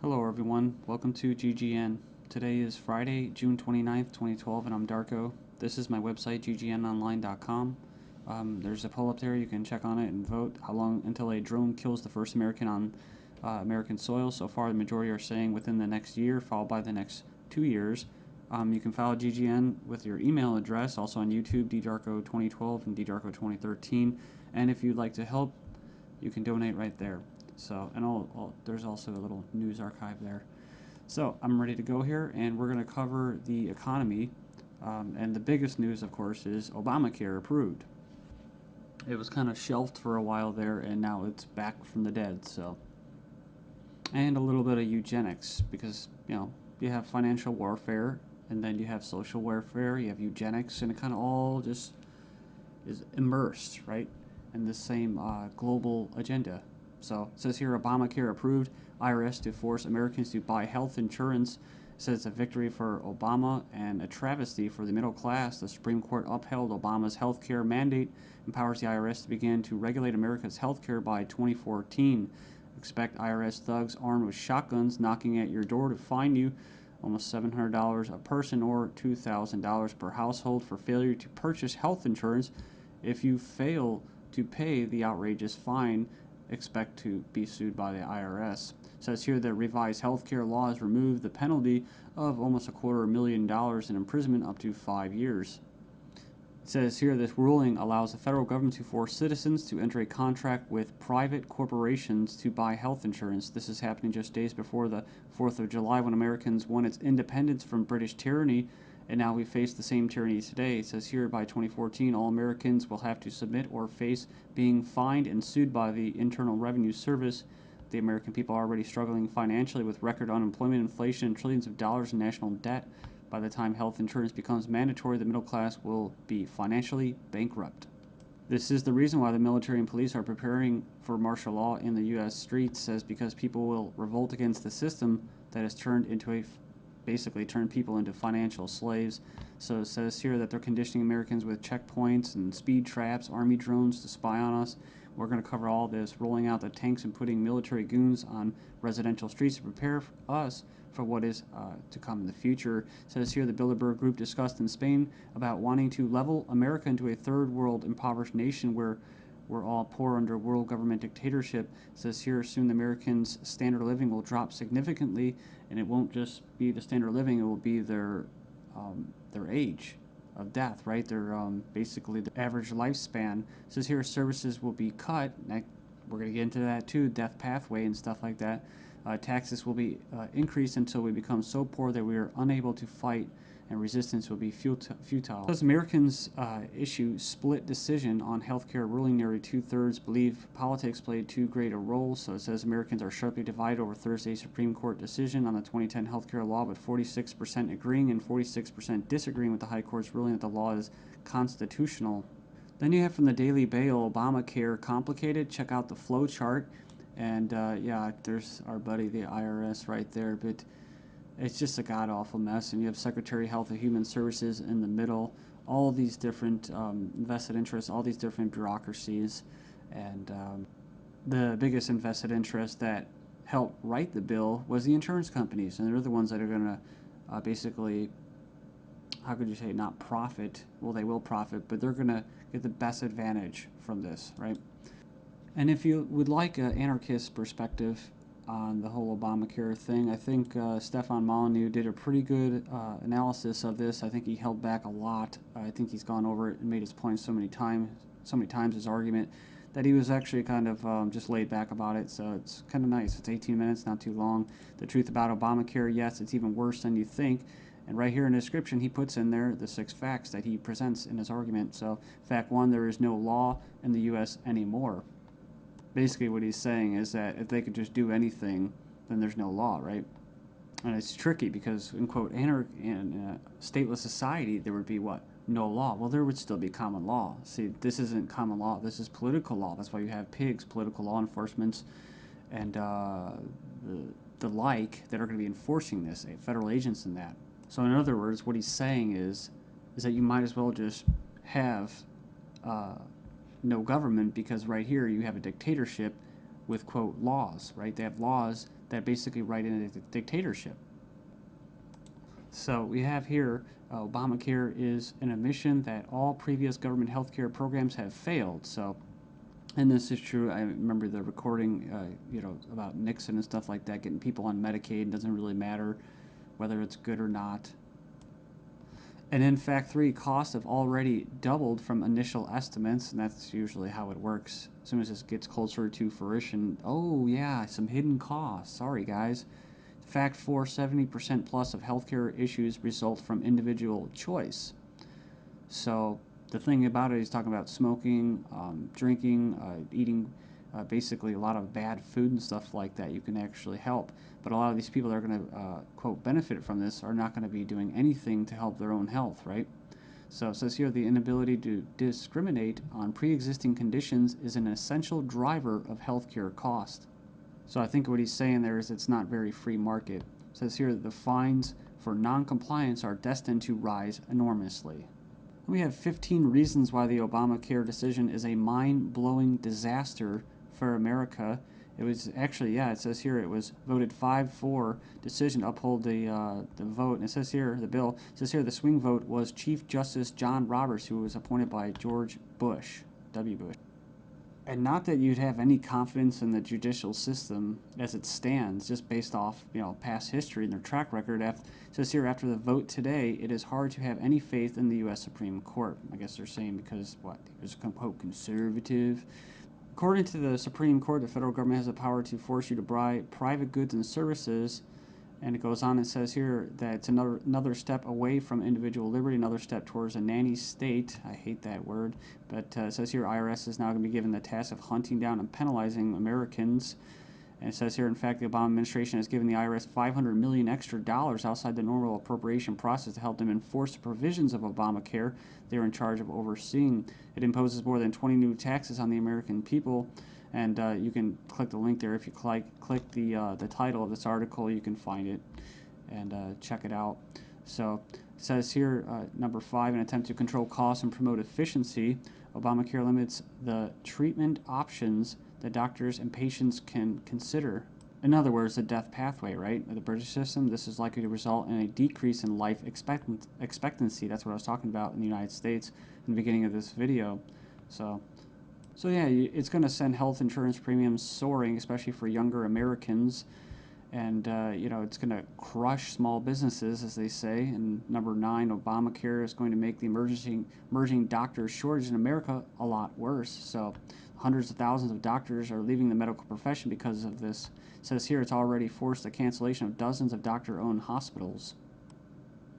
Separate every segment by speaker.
Speaker 1: Hello everyone, welcome to GGN. Today is Friday, June 29th, 2012, and I'm Darko. This is my website, ggnonline.com. There's a poll up there, you can check on it and vote how long until a drone kills the first American on American soil. So far, the majority are saying within the next year, followed by the next 2 years. You can follow GGN with your email address, also on YouTube, ddarko2012 and ddarko2013. And if you'd like to help, you can donate right there. So, and there's also a little news archive there. So, I'm ready to go here, and we're going to cover the economy. And the biggest news, of course, is Obamacare approved. It was kind of shelved for a while there, and now it's back from the dead. So, and a little bit of eugenics, because you have financial warfare, and then you have social warfare, you have eugenics, and it kind of all just is immersed, right, in the same global agenda. So it says here, Obamacare approved, IRS to force Americans to buy health insurance. It says it's a victory for Obama and a travesty for the middle class. The Supreme Court upheld Obama's health care mandate, empowers the IRS to begin to regulate America's health care by 2014. Expect IRS thugs armed with shotguns knocking at your door to fine you almost $700 a person or $2,000 per household for failure to purchase health insurance. If you fail to pay the outrageous fine, expect to be sued by the IRS. It says here that revised healthcare laws remove the penalty of almost $250,000 in imprisonment up to 5 years. It says here this ruling allows the federal government to force citizens to enter a contract with private corporations to buy health insurance. This is happening just days before the 4th of July, when Americans won its independence from British tyranny, and now we face the same tyranny today. It says here by 2014, all Americans will have to submit or face being fined and sued by the Internal Revenue Service. The American people are already struggling financially with record unemployment, inflation, and trillions of dollars in national debt. By the time health insurance becomes mandatory, the middle class will be financially bankrupt. This is the reason why the military and police are preparing for martial law in the U.S. streets, says because people will revolt against the system that has basically turned people into financial slaves. So it says here that they're conditioning Americans with checkpoints and speed traps, army drones to spy on us. We're going to cover all this, rolling out the tanks and putting military goons on residential streets to prepare us for what is to come in the future. It says here the Bilderberg Group discussed in Spain about wanting to level America into a third world impoverished nation where we're all poor under world government dictatorship. It says here soon the Americans' standard of living will drop significantly, and it won't just be the standard of living, it will be their age of death, right? Their basically the average lifespan. It says here services will be cut. We're going to get into that too, death pathway and stuff like that. Taxes will be increased until we become so poor that we are unable to fight, and resistance will be futile. As Americans issue split decision on healthcare ruling, nearly 2/3 believe politics played too great a role. So it says Americans are sharply divided over Thursday's Supreme Court decision on the 2010 healthcare law, with 46% agreeing and 46% disagreeing with the High Court's ruling that the law is constitutional. Then you have from the Daily Bail, Obamacare complicated. Check out the flow chart. And yeah, there's our buddy, the IRS, right there. But it's just a god-awful mess. And you have Secretary of Health and Human Services in the middle. All these different vested interests, all these different bureaucracies. And the biggest invested interest that helped write the bill was the insurance companies. And they're the ones that are going to basically, how could you say, not profit. Well, they will profit, but they're going to get the best advantage from this, right? And if you would like an anarchist perspective on the whole Obamacare thing, I think Stefan Molyneux did a pretty good analysis of this. I think he held back a lot. I think he's gone over it and made his point so many times, his argument, that he was actually kind of just laid back about it. So it's kind of nice. It's 18 minutes, not too long. The truth about Obamacare, yes, it's even worse than you think. And right here in the description, he puts in there the 6 facts that he presents in his argument. So fact 1, there is no law in the U.S. anymore. Basically what he's saying is that if they could just do anything, then there's no law, right? And it's tricky because, in quote, in a stateless society, there would be what? No law. Well, there would still be common law. See, this isn't common law. This is political law. That's why you have pigs, political law enforcement, and the like that are going to be enforcing this, federal agents and that. So in other words, what he's saying is that you might as well just have no government, because right here you have a dictatorship with, quote, laws, right? They have laws that basically write in a dictatorship. So we have here Obamacare is an admission that all previous government health care programs have failed. So, and this is true. I remember the recording, about Nixon and stuff like that, getting people on Medicaid. It doesn't really matter whether it's good or not. And in fact, costs have already doubled from initial estimates, and that's usually how it works. As soon as this gets closer to fruition, oh yeah, some hidden costs. Sorry, guys. Fact 4, 70% plus of healthcare issues result from individual choice. So the thing about it, he's talking about smoking, drinking, eating basically a lot of bad food and stuff like that. You can actually help. But a lot of these people that are going to, quote, benefit from this are not going to be doing anything to help their own health, right? So it says here the inability to discriminate on pre-existing conditions is an essential driver of healthcare cost. So I think what he's saying there is it's not very free market. It says here that the fines for non-compliance are destined to rise enormously. We have 15 reasons why the Obamacare decision is a mind-blowing disaster for America. It was actually, it says here it was voted 5-4 decision to uphold the vote. And it says here, the bill, it says here the swing vote was Chief Justice John Roberts, who was appointed by George Bush, W. Bush. And not that you'd have any confidence in the judicial system as it stands, just based off past history and their track record. It says here, after the vote today, it is hard to have any faith in the U.S. Supreme Court. I guess they're saying because he was quote conservative. According to the Supreme Court, the federal government has the power to force you to buy private goods and services. And it goes on and says here that it's another step away from individual liberty, another step towards a nanny state. I hate that word. But it says here IRS is now going to be given the task of hunting down and penalizing Americans. And it says here, in fact, the Obama administration has given the IRS $500 million extra outside the normal appropriation process to help them enforce the provisions of Obamacare they're in charge of overseeing. It imposes more than 20 new taxes on the American people. And you can click the link there. If you click the title of this article, you can find it and check it out. So it says here, number 5, an attempt to control costs and promote efficiency. Obamacare limits the treatment options that doctors and patients can consider. In other words, the death pathway, right? The British system, this is likely to result in a decrease in life expectancy. That's what I was talking about in the United States in the beginning of this video. So yeah, it's going to send health insurance premiums soaring, especially for younger Americans. And, it's going to crush small businesses, as they say. And number 9, Obamacare is going to make the emerging doctor shortage in America a lot worse. So hundreds of thousands of doctors are leaving the medical profession because of this. It says here it's already forced the cancellation of dozens of doctor-owned hospitals.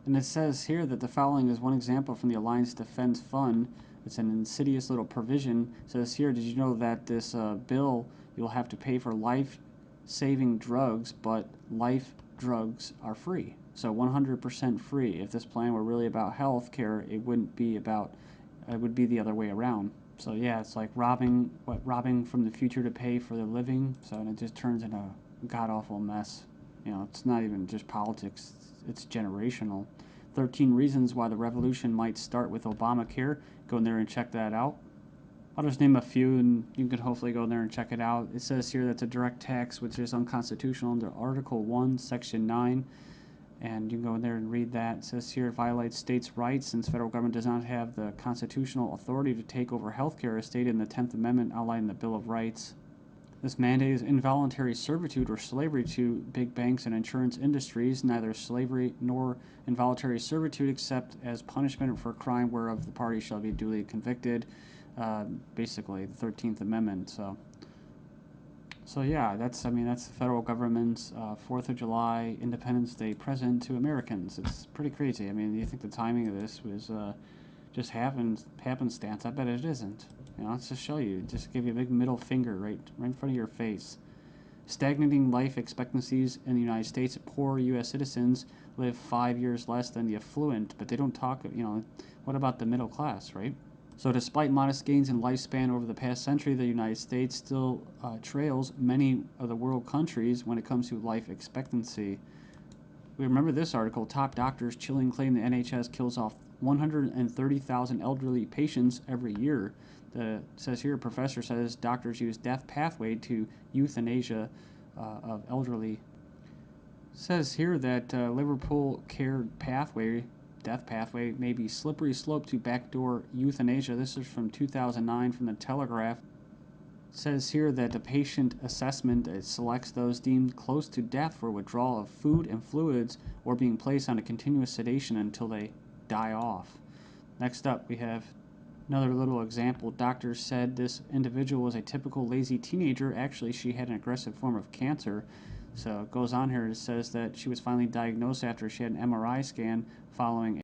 Speaker 1: And it says here that the following is one example from the Alliance Defense Fund. It's an insidious little provision. It says here, did you know that this bill, you'll have to pay for life-saving drugs, but life drugs are free. So 100% free. If this plan were really about health care, it wouldn't be about, it would be the other way around. So yeah, it's like robbing from the future to pay for the living. So and it just turns into a god-awful mess. It's not even just politics, it's generational. 13 reasons why the revolution might start with Obamacare. Go in there and check that out. I'll just name a few and you can hopefully go in there and check it out. It says here that's a direct tax which is unconstitutional under Article 1, Section 9. And you can go in there and read that. It says here it violates states' rights since federal government does not have the constitutional authority to take over healthcare as stated in the 10th Amendment outlined in the Bill of Rights. This mandate is involuntary servitude or slavery to big banks and insurance industries, neither slavery nor involuntary servitude except as punishment for a crime whereof the party shall be duly convicted. Basically, the 13th Amendment. So yeah, that's the federal government's 4th of July Independence Day present to Americans. It's pretty crazy. I mean, you think the timing of this was just happenstance? I bet it isn't. Let's just show you. Just give you a big middle finger right in front of your face. Stagnating life expectancies in the United States. Poor U.S. citizens live 5 years less than the affluent, but they don't talk, what about the middle class, right? So despite modest gains in lifespan over the past century, the United States still trails many of the world countries when it comes to life expectancy. We remember this article, top doctors chilling claim the NHS kills off 130,000 elderly patients every year. It says here, a professor says doctors use death pathway to euthanasia of elderly. Says here that Liverpool care pathway, death pathway, may be slippery slope to backdoor euthanasia. This is from 2009 from the Telegraph. Says here that the patient assessment selects those deemed close to death for withdrawal of food and fluids or being placed on a continuous sedation until they die off. Next up, we have another little example. Doctors said this individual was a typical lazy teenager. Actually, she had an aggressive form of cancer. So it goes on here. It says that she was finally diagnosed after she had an MRI scan following